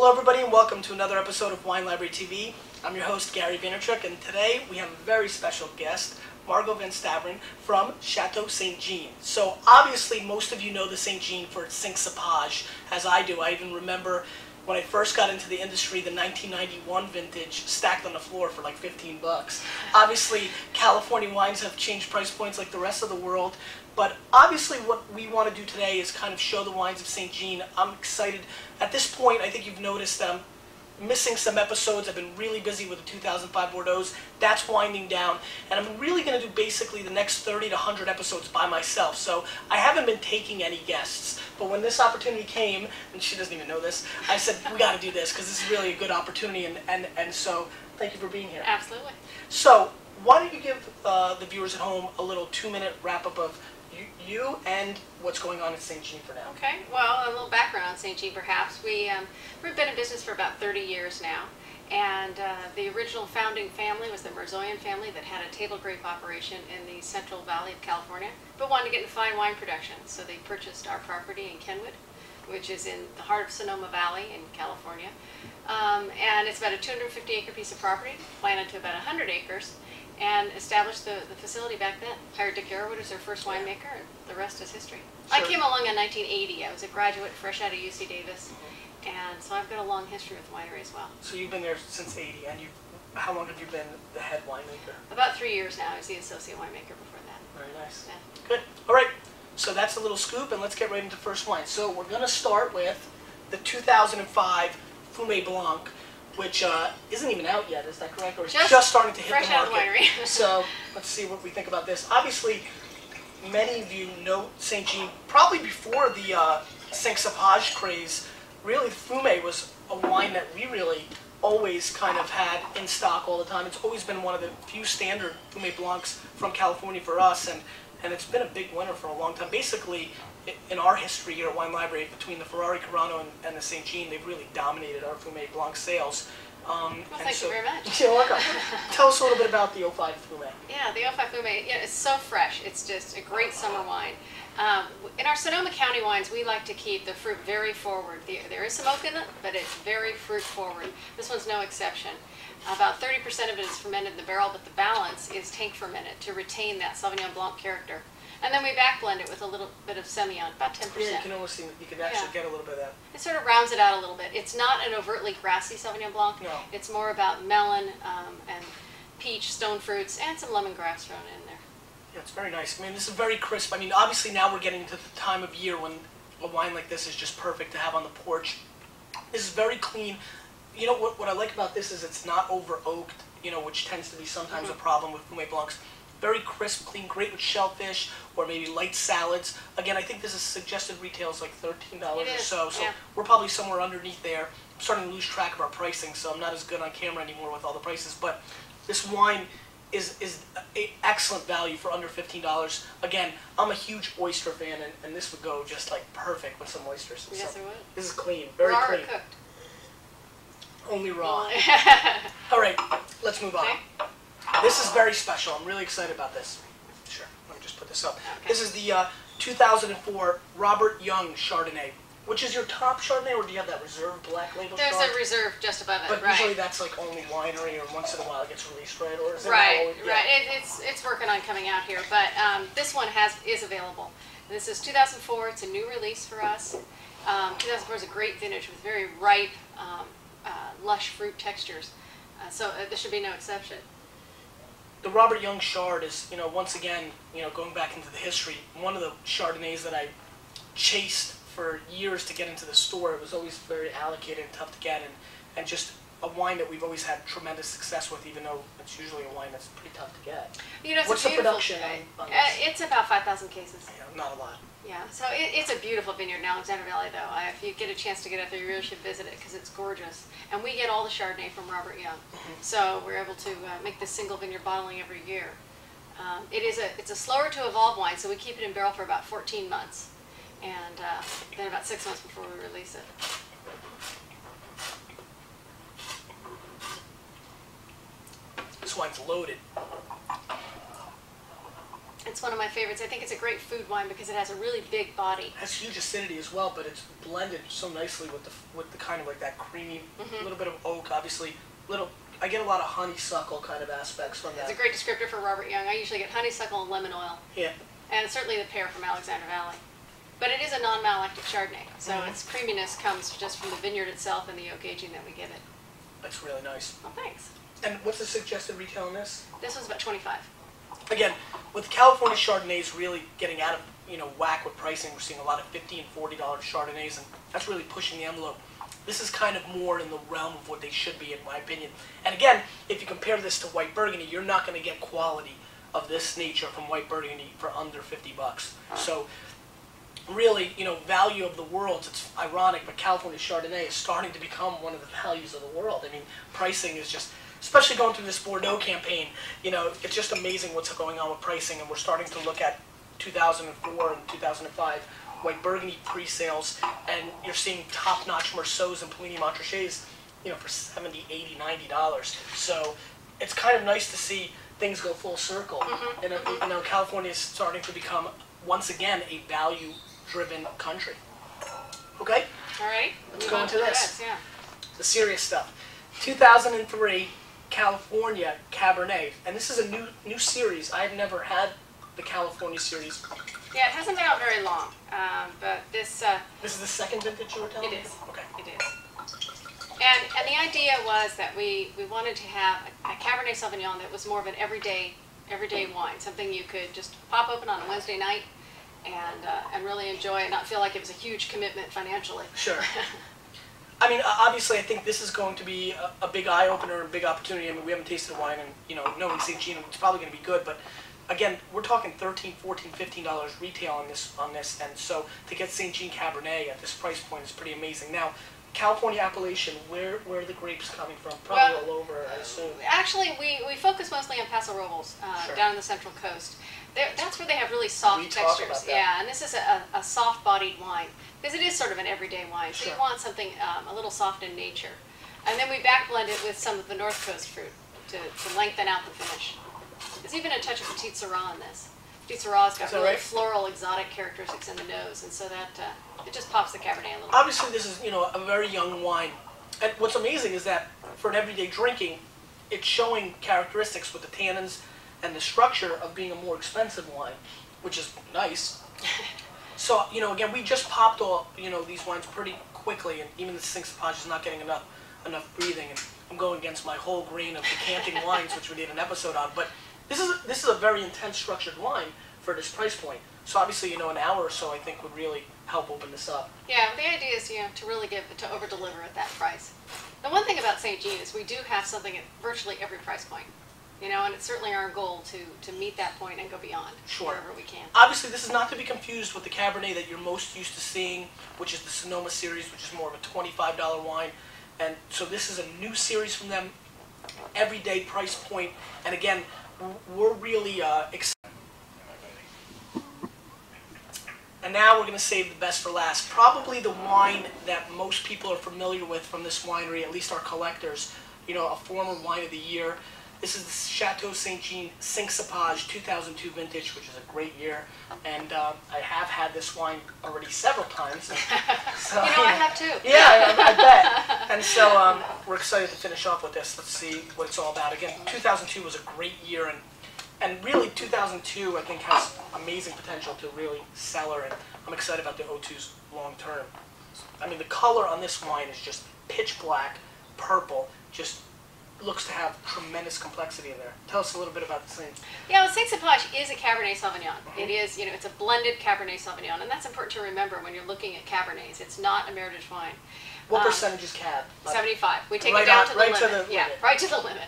Hello everybody and welcome to another episode of Wine Library TV. I'm your host Gary Vaynerchuk, and today we have a very special guest, Margo Van Staavern from Chateau St Jean. So obviously most of you know the St Jean for its cinq cépages, as I do. I even remember when I first got into the industry, the 1991 vintage stacked on the floor for like 15 bucks. Obviously California wines have changed price points like the rest of the world, but obviously what we want to do today is kind of show the wines of St Jean. I'm excited. At this point, I think you've noticed missing some episodes. I've been really busy with the 2005 Bordeaux. That's winding down, and I'm really going to do basically the next 30 to 100 episodes by myself. So I haven't been taking any guests, but when this opportunity came, and she doesn't even know this, I said, we got to do this because this is really a good opportunity, and so thank you for being here. Absolutely. So why don't you give the viewers at home a little 2-minute wrap-up of you and what's going on at St. Jean for now. Okay, well, a little background on St. Jean perhaps. We've been in business for about 30 years now, and the original founding family was the Marzoyan family that had a table grape operation in the Central Valley of California, but wanted to get into fine wine production, so they purchased our property in Kenwood, which is in the heart of Sonoma Valley in California, and it's about a 250-acre piece of property, planted to about 100 acres, and established the facility back then. Hired Dick Yarwood as our first winemaker, and the rest is history. Sure. I came along in 1980. I was a graduate fresh out of UC Davis, and so I've got a long history with winery as well. So you've been there since '80, and how long have you been the head winemaker? About 3 years now. I was the associate winemaker before that. Very nice. Yeah. Good. All right. So that's a little scoop, and let's get right into first wine. So we're going to start with the 2005 Fumet Blanc, which isn't even out yet, is that correct? Or it's just starting to hit the market. Fresh out of the winery. So let's see what we think about this. Obviously, many of you know St. Jean probably before the cinq cépage craze. Really, Fumet was a wine that we really always kind of had in stock all the time. It's always been one of the few standard Fumet Blancs from California for us, and it's been a big winner for a long time. Basically, in our history here at Wine Library, between the Ferrari Carano and the St. Jean, they've really dominated our Fumet Blanc sales. Well, thank you very much. You're welcome. Tell us a little bit about the 05 Fumet. Yeah, the 05 Fumet, yeah, it's so fresh. It's just a great summer wine. In our Sonoma County wines, we like to keep the fruit very forward. There is some oak in it, but it's very fruit forward. This one's no exception. About 30% of it is fermented in the barrel, but the balance is tank fermented to retain that Sauvignon Blanc character. And then we back blend it with a little bit of Semillon, about 10%. Yeah, you can almost see, you can actually get a little bit of that. It sort of rounds it out a little bit. It's not an overtly grassy Sauvignon Blanc. No. It's more about melon and peach, stone fruits, and some lemongrass thrown in there. Yeah, it's very nice. I mean, this is very crisp. I mean, obviously now we're getting to the time of year when a wine like this is just perfect to have on the porch. This is very clean. You know, what I like about this is it's not over-oaked, you know, which tends to be sometimes a problem with Fumet Blancs. Very crisp, clean, great with shellfish or maybe light salads. Again, I think this is suggested retails like $13 or so, so we're probably somewhere underneath there. I'm starting to lose track of our pricing, so I'm not as good on camera anymore with all the prices, but this wine is an excellent value for under $15. Again, I'm a huge oyster fan, and this would go just like perfect with some oysters. Yes, it would. This is clean, very raw clean. Or cooked? Only raw. All right, let's move on. Okay. This is very special. I'm really excited about this. Sure, let me just put this up. Okay. This is the 2004 Robert Young Chardonnay. Which is your top Chardonnay, or do you have that reserve black label There's Chard? a reserve just above it, But right. usually that's like only winery, or once in a while it gets released, right? Or is it Right, always, right. It's working on coming out here, but this one is available. This is 2004. It's a new release for us. 2004 is a great vintage with very ripe, lush fruit textures. So this should be no exception. The Robert Young Chard is, you know, once again, you know, going back into the history, one of the Chardonnays that I chased for years to get into the store. It was always very allocated and tough to get, and just a wine that we've always had tremendous success with, even though it's usually a wine that's pretty tough to get. You know, it's What's the production on this? It's about 5,000 cases. Yeah, not a lot. Yeah, so it's a beautiful vineyard in Alexander Valley, though. If you get a chance to get out there, you really should visit it because it's gorgeous. And we get all the Chardonnay from Robert Young, so we're able to make this single vineyard bottling every year. It's a slower to evolve wine, so we keep it in barrel for about 14 months, and then about 6 months before we release it. This wine's loaded. It's one of my favorites. I think it's a great food wine because it has a really big body. It has huge acidity as well, but it's blended so nicely with the kind of like that creamy, little bit of oak, obviously. I get a lot of honeysuckle kind of aspects from that. It's a great descriptor for Robert Young. I usually get honeysuckle and lemon oil. Yeah. And certainly the pear from Alexander Valley. But it is a non-malolactic Chardonnay, so its creaminess comes just from the vineyard itself and the oak aging that we give it. That's really nice. Well, thanks. And what's the suggested retail on this? This one's about 25. Again, with California Chardonnays really getting out of whack with pricing, we're seeing a lot of $50 and $40 Chardonnays, and that's really pushing the envelope. This is kind of more in the realm of what they should be, in my opinion. And again, if you compare this to white Burgundy, you're not going to get quality of this nature from white Burgundy for under $50. So, really, value of the world. It's ironic, but California Chardonnay is starting to become one of the values of the world. I mean, pricing is just, especially going through this Bordeaux campaign, it's just amazing what's going on with pricing, and we're starting to look at 2004 and 2005 white Burgundy pre-sales, and you're seeing top-notch Meursaults and Puligny Montrachets, for $70, $80, $90. So it's kind of nice to see things go full circle. And California is starting to become, once again, a value-driven country. Okay? All right. Let's go into this. Yeah. The serious stuff. 2003 California Cabernet, and this is a new series. I've never had the California series. Yeah, it hasn't been out very long, but this... This is the second vintage you were telling me? It is. Okay. It is. And the idea was that we wanted to have a Cabernet Sauvignon that was more of an everyday wine, something you could just pop open on a Wednesday night and really enjoy and not feel like it was a huge commitment financially. Sure. I mean, obviously, I think this is going to be a big eye-opener and big opportunity. I mean, we haven't tasted wine, and, knowing St. Jean, it's probably going to be good, but again, we're talking $13, $14, $15 retail on this, and so to get St. Jean Cabernet at this price point is pretty amazing. Now, California appellation, where are the grapes coming from? Probably all over, I assume. Actually, we focus mostly on Paso Robles, Sure. down in the Central Coast. That's where they have really soft talk textures. about that. Yeah, and this is a soft-bodied wine because it is sort of an everyday wine. So Sure. you want something a little soft in nature, and then we back blend it with some of the North Coast fruit to lengthen out the finish. There's even a touch of Petite Syrah in this. Petite Syrah's got really floral, exotic characteristics in the nose, and so that it just pops the Cabernet a little. Obviously, this is a very young wine, and what's amazing is that for an everyday drinking, it's showing characteristics with the tannins and the structure of being a more expensive wine, which is nice. So again, we just popped all these wines pretty quickly, and even the Cinq Cépages is not getting enough breathing. And I'm going against my whole grain of decanting wines, which we did an episode on, but. This is a very intense structured wine for this price point. So obviously, an hour or so I think would really help open this up. Yeah, the idea is to really to over deliver at that price. The one thing about St. Jean is we do have something at virtually every price point. And it's certainly our goal to meet that point and go beyond wherever we can. Obviously, this is not to be confused with the Cabernet that you're most used to seeing, which is the Sonoma series, which is more of a $25 wine. And so this is a new series from them, everyday price point. And again, we're really excited. And now we're going to save the best for last. Probably the wine that most people are familiar with from this winery, at least our collectors, a former wine of the year. This is the Chateau St Jean Cinq Cépages 2002 vintage, which is a great year. And I have had this wine already several times. So, I have too. Yeah, I bet. And so we're excited to finish off with this. Let's see what it's all about. Again, 2002 was a great year, and really 2002 I think has amazing potential to really cellar, and I'm excited about the O2's long term. I mean, the color on this wine is just pitch black, purple, just looks to have tremendous complexity in there. Tell us a little bit about the same. Yeah, well, Cinq Cépages is a Cabernet Sauvignon. It is, it's a blended Cabernet Sauvignon, and that's important to remember when you're looking at Cabernets. It's not a Meritage wine. What percentage is Cab? 75. We take right it down on, to the right limit. To the yeah, limit. right to the limit.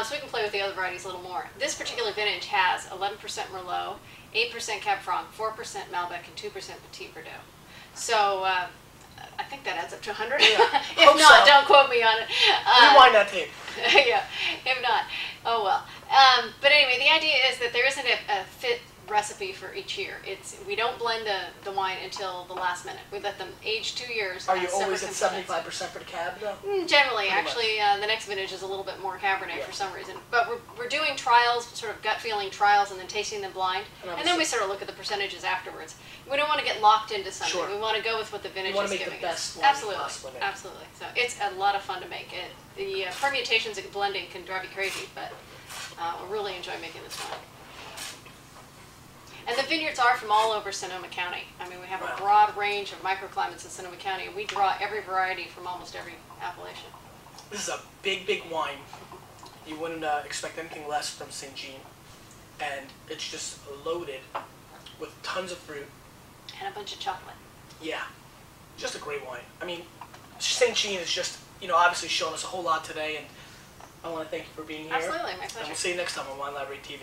So we can play with the other varieties a little more. This particular vintage has 11% Merlot, 8% Cab Franc, 4% Malbec, and 2% Petit Verdot. So I think that adds up to 100. Yeah. If not, don't quote me on it. Rewind that tape. Yeah, if not, oh well. But anyway, the idea is that there isn't a recipe for each year. We don't blend the wine until the last minute. We let them age 2 years. Are you always at 75% for the cab though? Generally, Pretty actually, the next vintage is a little bit more Cabernet Yeah. for some reason. But we're doing trials, sort of gut feeling trials, and then tasting them blind. And then we sort of look at the percentages afterwards. We don't want to get locked into something. Sure. We want to go with what the vintage You want is to make giving the us. best wine Absolutely, you possibly make. absolutely. So it's a lot of fun to make. The permutations and blending can drive you crazy, but we really enjoy making this wine. And the vineyards are from all over Sonoma County. I mean, we have a broad range of microclimates in Sonoma County, and we draw every variety from almost every appellation. This is a big, big wine. You wouldn't expect anything less from St. Jean. And it's just loaded with tons of fruit. And a bunch of chocolate. Yeah, just a great wine. I mean, St. Jean is just, obviously showing us a whole lot today, and I want to thank you for being here. Absolutely, my And pleasure. we'll see you next time on Wine Library TV.